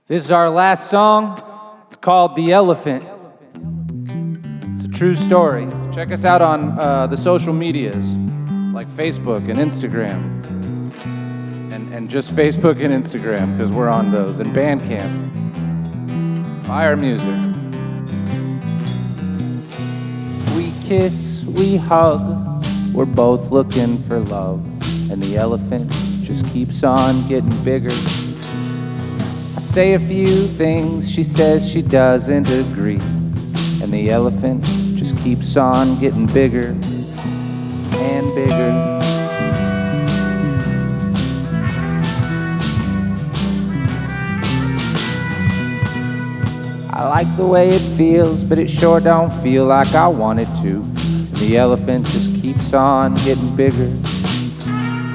This is our last song. It's called The Elephant. It's a true story. Check us out on the social medias, like Facebook and Instagram. And just Facebook and Instagram, because we're on those. And Bandcamp. Fire music. We kiss, we hug. We're both looking for love. And the elephant just keeps on getting bigger. I say a few things, she says she doesn't agree. And the elephant just keeps on getting bigger and bigger. I like the way it feels, but it sure don't feel like I want it to. And the elephant just keeps on getting bigger.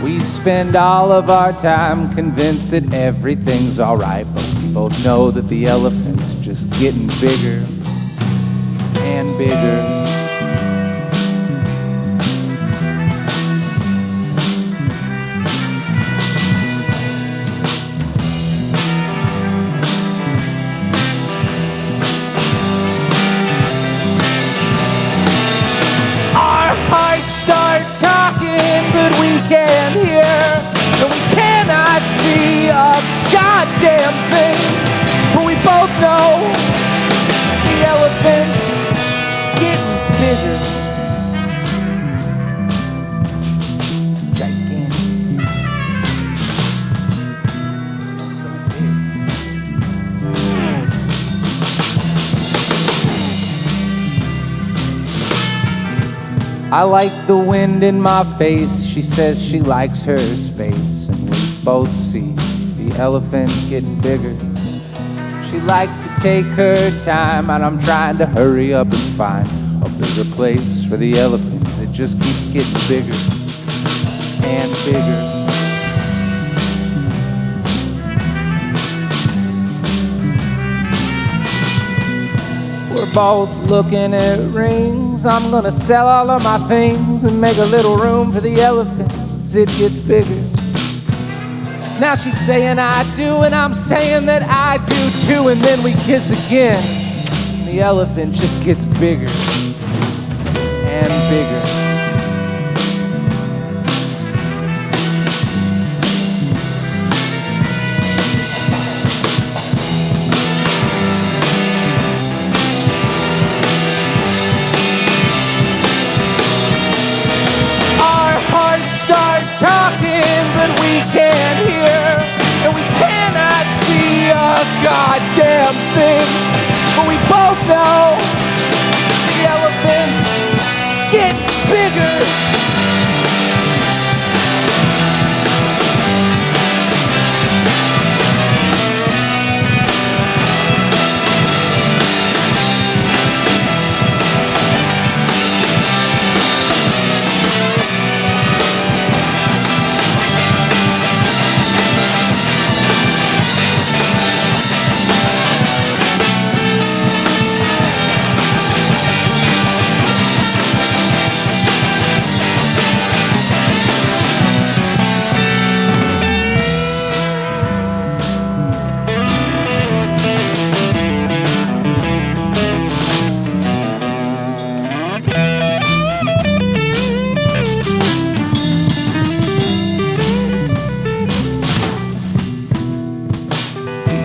We spend all of our time convinced that everything's alright, but we both know that the elephant's just getting bigger and bigger. Our hearts start talking, but we can't hear, and we cannot see a goddamn thing. But we both know the elephant's getting bigger. Gigantic. I like the wind in my face. She says she likes her space, and we both see the elephant getting bigger. She likes to take her time, and I'm trying to hurry up and find a bigger place for the elephant. It just keeps getting bigger and bigger. We're both looking at rings. I'm gonna sell all of my things and make a little room for the elephant as it gets bigger. Now she's saying I do, and I'm saying that I do too, and then we kiss again. And the elephant just gets bigger and bigger. Talking, but we can't hear, and we cannot see a goddamn thing. But we both know the elephants get bigger.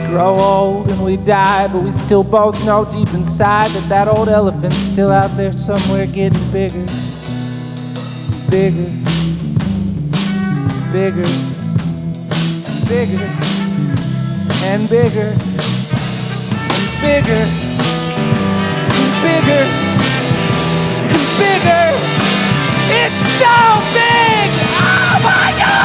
Grow old and we die, but we still both know deep inside that that old elephant's still out there somewhere getting bigger, bigger, bigger, bigger, and bigger, and bigger, and bigger, and bigger. It's so big! Oh my God!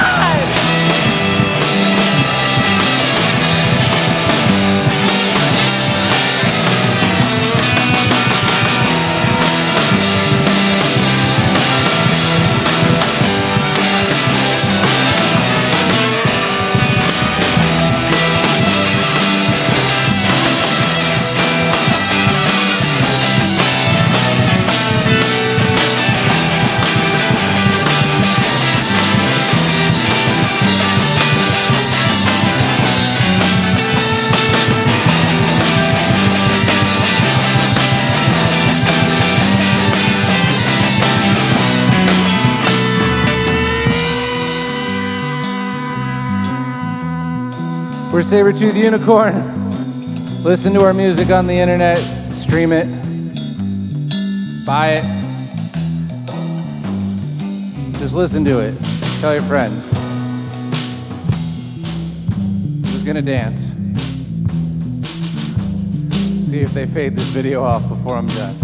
We're Sabertooth Unicorn. Listen to our music on the internet, stream it, buy it. Just listen to it. Tell your friends. Who's gonna dance? See if they fade this video off before I'm done.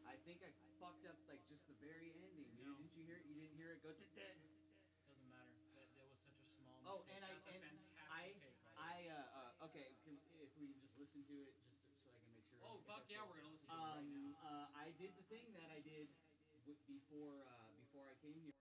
I think I fucked up like just the very ending. No. Didn't you hear it? You didn't hear it go to dead. Doesn't matter. That was such a small mistake. Oh, and that's a fantastic take. By the way. Okay. If we can just listen to it, just so I can make sure. Oh fuck yeah, we're gonna listen to it right now. I did the thing that I did before I came here.